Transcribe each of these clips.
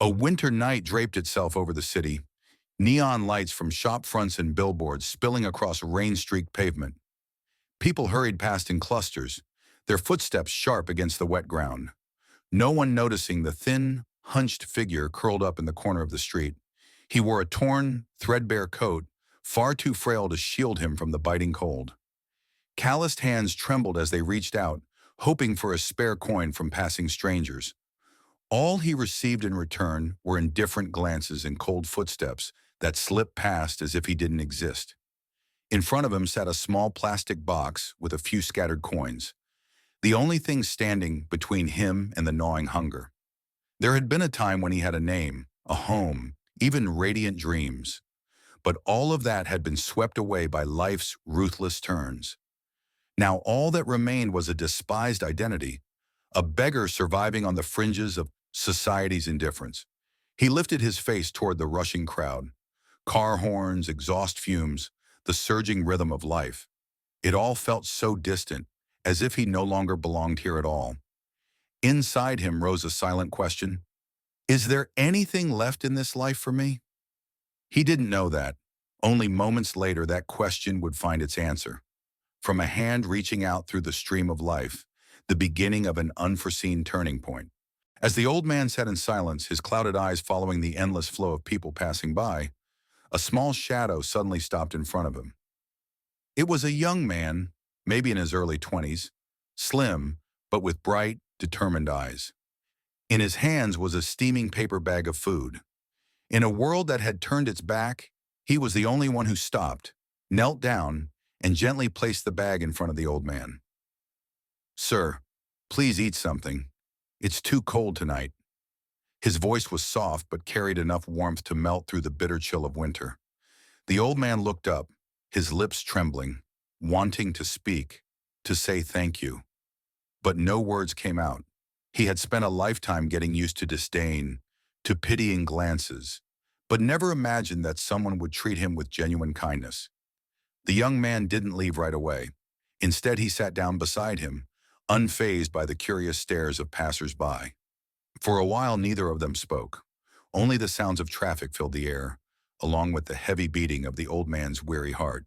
A winter night draped itself over the city, neon lights from shop fronts and billboards spilling across rain-streaked pavement. People hurried past in clusters, their footsteps sharp against the wet ground. No one noticing the thin, hunched figure curled up in the corner of the street. He wore a torn, threadbare coat, far too frail to shield him from the biting cold. Calloused hands trembled as they reached out, hoping for a spare coin from passing strangers. All he received in return were indifferent glances and cold footsteps that slipped past as if he didn't exist. In front of him sat a small plastic box with a few scattered coins, the only thing standing between him and the gnawing hunger. There had been a time when he had a name, a home, even radiant dreams. But all of that had been swept away by life's ruthless turns. Now all that remained was a despised identity, a beggar surviving on the fringes of society's indifference. He lifted his face toward the rushing crowd. Car horns, exhaust fumes, the surging rhythm of life. It all felt so distant, as if he no longer belonged here at all. Inside him rose a silent question. Is there anything left in this life for me? He didn't know that. Only moments later that question would find its answer. From a hand reaching out through the stream of life, the beginning of an unforeseen turning point. As the old man sat in silence, his clouded eyes following the endless flow of people passing by, a small shadow suddenly stopped in front of him. It was a young man, maybe in his early 20s, slim, but with bright, determined eyes. In his hands was a steaming paper bag of food. In a world that had turned its back, he was the only one who stopped, knelt down, and gently placed the bag in front of the old man. "Sir, please eat something. It's too cold tonight." His voice was soft but carried enough warmth to melt through the bitter chill of winter. The old man looked up, his lips trembling, wanting to speak, to say thank you. But no words came out. He had spent a lifetime getting used to disdain, to pitying glances, but never imagined that someone would treat him with genuine kindness. The young man didn't leave right away. Instead, he sat down beside him, unfazed by the curious stares of passers-by. For a while, neither of them spoke. Only the sounds of traffic filled the air, along with the heavy beating of the old man's weary heart.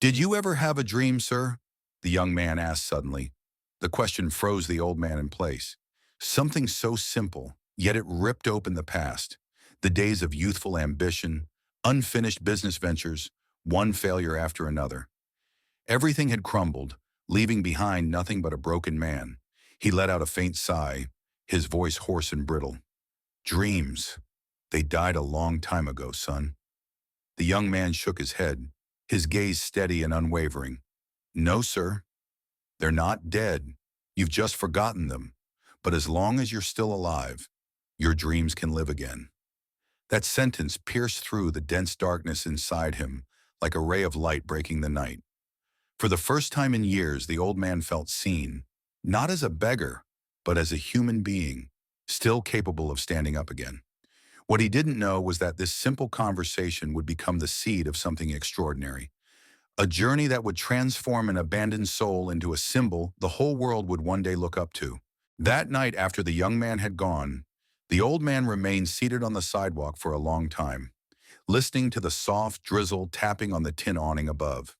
"Did you ever have a dream, sir?" the young man asked suddenly. The question froze the old man in place. Something so simple, yet it ripped open the past. The days of youthful ambition, unfinished business ventures, one failure after another. Everything had crumbled, leaving behind nothing but a broken man. He let out a faint sigh, his voice hoarse and brittle. "Dreams. They died a long time ago, son." The young man shook his head, his gaze steady and unwavering. "No, sir. They're not dead. You've just forgotten them. But as long as you're still alive, your dreams can live again." That sentence pierced through the dense darkness inside him like a ray of light breaking the night. For the first time in years, the old man felt seen, not as a beggar, but as a human being, still capable of standing up again. What he didn't know was that this simple conversation would become the seed of something extraordinary. A journey that would transform an abandoned soul into a symbol the whole world would one day look up to. That night, after the young man had gone, the old man remained seated on the sidewalk for a long time, listening to the soft drizzle tapping on the tin awning above.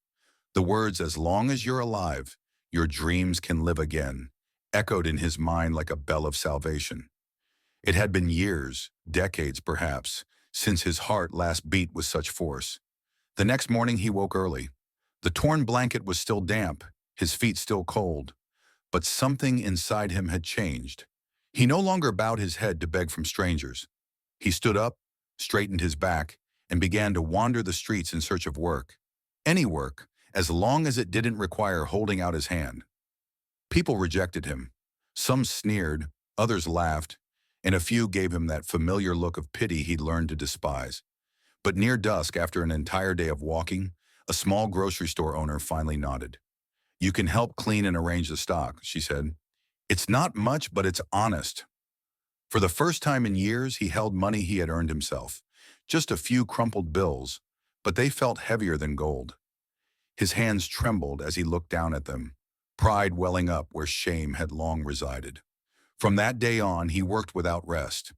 The words, "As long as you're alive, your dreams can live again," echoed in his mind like a bell of salvation. It had been years, decades perhaps, since his heart last beat with such force. The next morning he woke early. The torn blanket was still damp, his feet still cold, but something inside him had changed. He no longer bowed his head to beg from strangers. He stood up, straightened his back, and began to wander the streets in search of work. Any work, as long as it didn't require holding out his hand. People rejected him. Some sneered, others laughed, and a few gave him that familiar look of pity he'd learned to despise. But near dusk, after an entire day of walking, a small grocery store owner finally nodded. "You can help clean and arrange the stock," she said. "It's not much, but it's honest." For the first time in years, he held money he had earned himself. Just a few crumpled bills, but they felt heavier than gold. His hands trembled as he looked down at them, pride welling up where shame had long resided. From that day on, he worked without rest.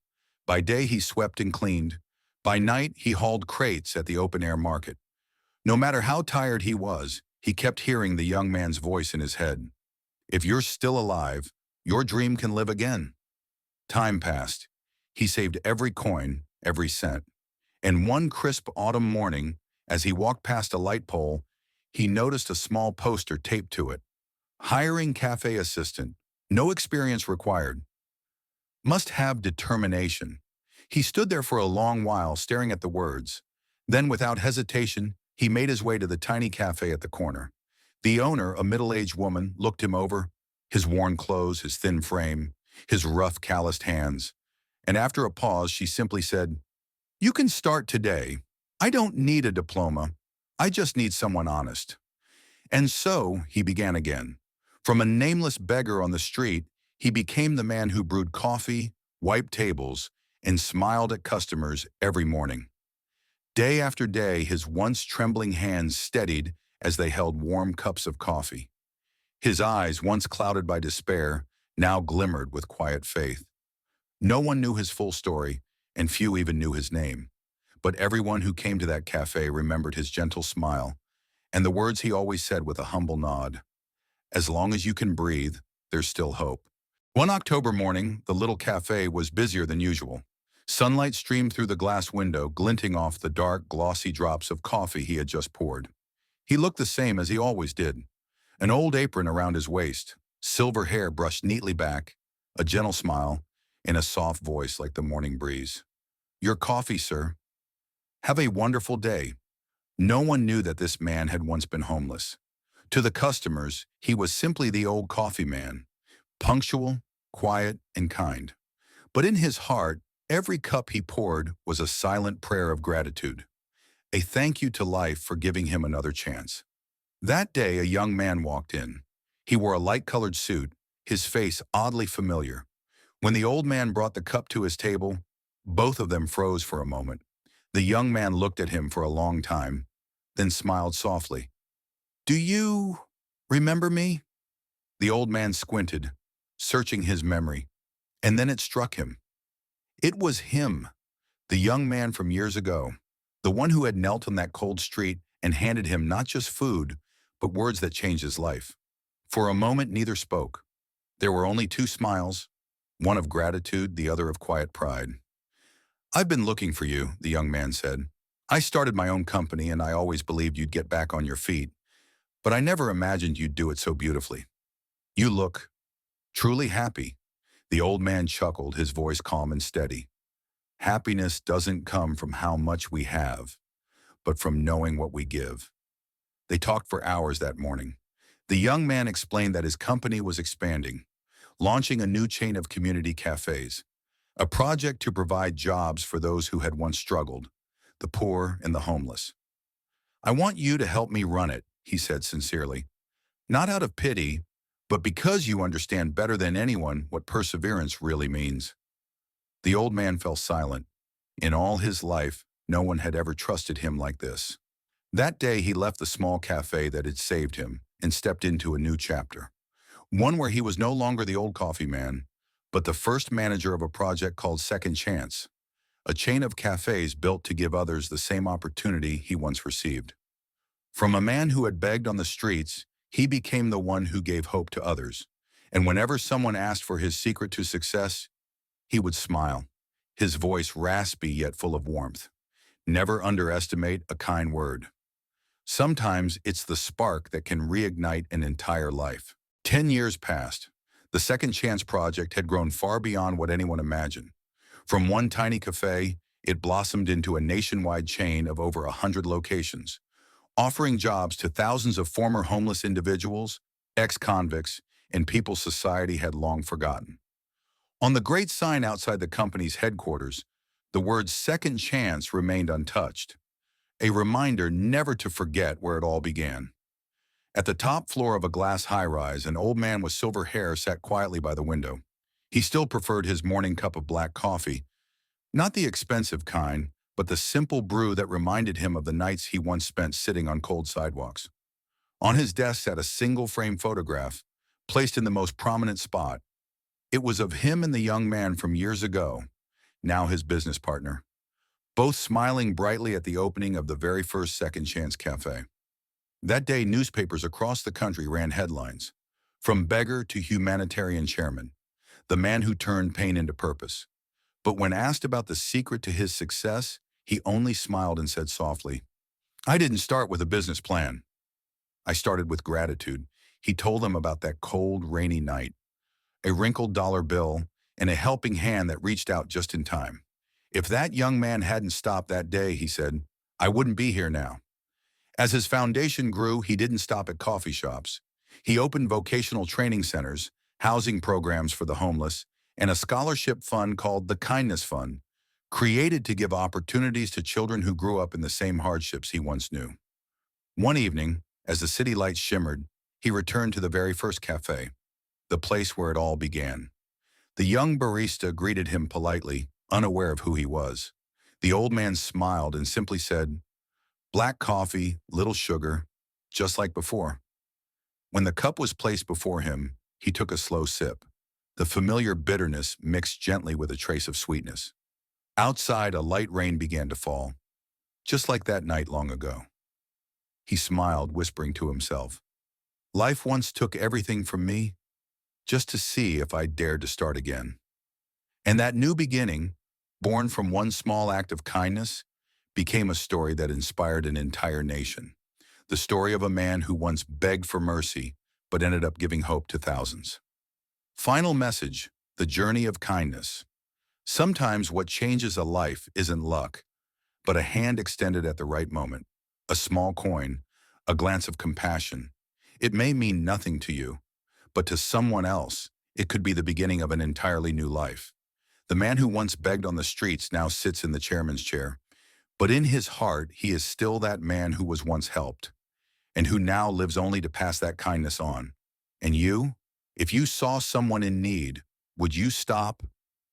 By day, he swept and cleaned. By night, he hauled crates at the open-air market. No matter how tired he was, he kept hearing the young man's voice in his head. If you're still alive, your dream can live again. Time passed. He saved every coin, every cent. And one crisp autumn morning, as he walked past a light pole, he noticed a small poster taped to it. Hiring cafe assistant. No experience required. Must have determination. He stood there for a long while staring at the words. Then, without hesitation, he made his way to the tiny cafe at the corner. The owner, a middle-aged woman, looked him over, his worn clothes, his thin frame, his rough, calloused hands. And after a pause, she simply said, "You can start today. I don't need a diploma. I just need someone honest." And so he began again. From a nameless beggar on the street, he became the man who brewed coffee, wiped tables, and smiled at customers every morning. Day after day, his once trembling hands steadied as they held warm cups of coffee. His eyes, once clouded by despair, now glimmered with quiet faith. No one knew his full story, and few even knew his name. But everyone who came to that cafe remembered his gentle smile and the words he always said with a humble nod. As long as you can breathe, there's still hope. One October morning, the little cafe was busier than usual. Sunlight streamed through the glass window, glinting off the dark, glossy drops of coffee he had just poured. He looked the same as he always did. An old apron around his waist, silver hair brushed neatly back, a gentle smile, and a soft voice like the morning breeze. "Your coffee, sir." "Have a wonderful day." No one knew that this man had once been homeless. To the customers, he was simply the old coffee man, punctual, quiet, and kind. But in his heart, every cup he poured was a silent prayer of gratitude, a thank you to life for giving him another chance. That day, a young man walked in. He wore a light-colored suit, his face oddly familiar. When the old man brought the cup to his table, both of them froze for a moment. The young man looked at him for a long time, then smiled softly. "Do you remember me?" The old man squinted, searching his memory, and then it struck him. It was him, the young man from years ago, the one who had knelt on that cold street and handed him not just food, but words that changed his life. For a moment, neither spoke. There were only two smiles, one of gratitude, the other of quiet pride. "I've been looking for you," the young man said. "I started my own company and I always believed you'd get back on your feet, but I never imagined you'd do it so beautifully. You look truly happy." The old man chuckled, his voice calm and steady. "Happiness doesn't come from how much we have, but from knowing what we give." They talked for hours that morning. The young man explained that his company was expanding, launching a new chain of community cafes, a project to provide jobs for those who had once struggled, the poor and the homeless. "I want you to help me run it," he said sincerely. "Not out of pity, but because you understand better than anyone what perseverance really means." The old man fell silent. In all his life, no one had ever trusted him like this. That day, he left the small cafe that had saved him and stepped into a new chapter. One where he was no longer the old coffee man, but the first manager of a project called Second Chance, a chain of cafes built to give others the same opportunity he once received. From a man who had begged on the streets, he became the one who gave hope to others. And whenever someone asked for his secret to success, he would smile, his voice raspy yet full of warmth. Never underestimate a kind word. Sometimes it's the spark that can reignite an entire life. 10 years passed. The Second Chance project had grown far beyond what anyone imagined. From one tiny cafe, it blossomed into a nationwide chain of over 100 locations, offering jobs to thousands of former homeless individuals, ex-convicts, and people society had long forgotten. On the great sign outside the company's headquarters, the words "Second Chance" remained untouched, a reminder never to forget where it all began. At the top floor of a glass high-rise, an old man with silver hair sat quietly by the window. He still preferred his morning cup of black coffee, not the expensive kind, but the simple brew that reminded him of the nights he once spent sitting on cold sidewalks. On his desk sat a single-frame photograph, placed in the most prominent spot. It was of him and the young man from years ago. now his business partner, both smiling brightly at the opening of the very first Second Chance Cafe. That day, newspapers across the country ran headlines. From beggar to humanitarian chairman, the man who turned pain into purpose. But when asked about the secret to his success, he only smiled and said softly, "I didn't start with a business plan. I started with gratitude." He told them about that cold, rainy night, a wrinkled dollar bill, and a helping hand that reached out just in time. If that young man hadn't stopped that day, he said, I wouldn't be here now. As his foundation grew, he didn't stop at coffee shops. He opened vocational training centers, housing programs for the homeless, and a scholarship fund called the Kindness Fund, created to give opportunities to children who grew up in the same hardships he once knew. One evening, as the city lights shimmered, he returned to the very first cafe, the place where it all began. The young barista greeted him politely, unaware of who he was. The old man smiled and simply said, "Black coffee, little sugar, just like before." When the cup was placed before him, he took a slow sip. The familiar bitterness mixed gently with a trace of sweetness. Outside, a light rain began to fall, just like that night long ago. He smiled, whispering to himself, "Life once took everything from me, just to see if I dared to start again." And that new beginning, born from one small act of kindness, became a story that inspired an entire nation. The story of a man who once begged for mercy, but ended up giving hope to thousands. Final message: the journey of kindness. Sometimes what changes a life isn't luck, but a hand extended at the right moment, a small coin, a glance of compassion. It may mean nothing to you, but to someone else, it could be the beginning of an entirely new life. The man who once begged on the streets now sits in the chairman's chair, but in his heart, he is still that man who was once helped, and who now lives only to pass that kindness on. And you? If you saw someone in need, would you stop,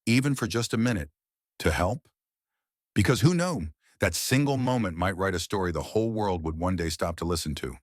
even for just a minute, to help? Because who knows, that single moment might write a story the whole world would one day stop to listen to.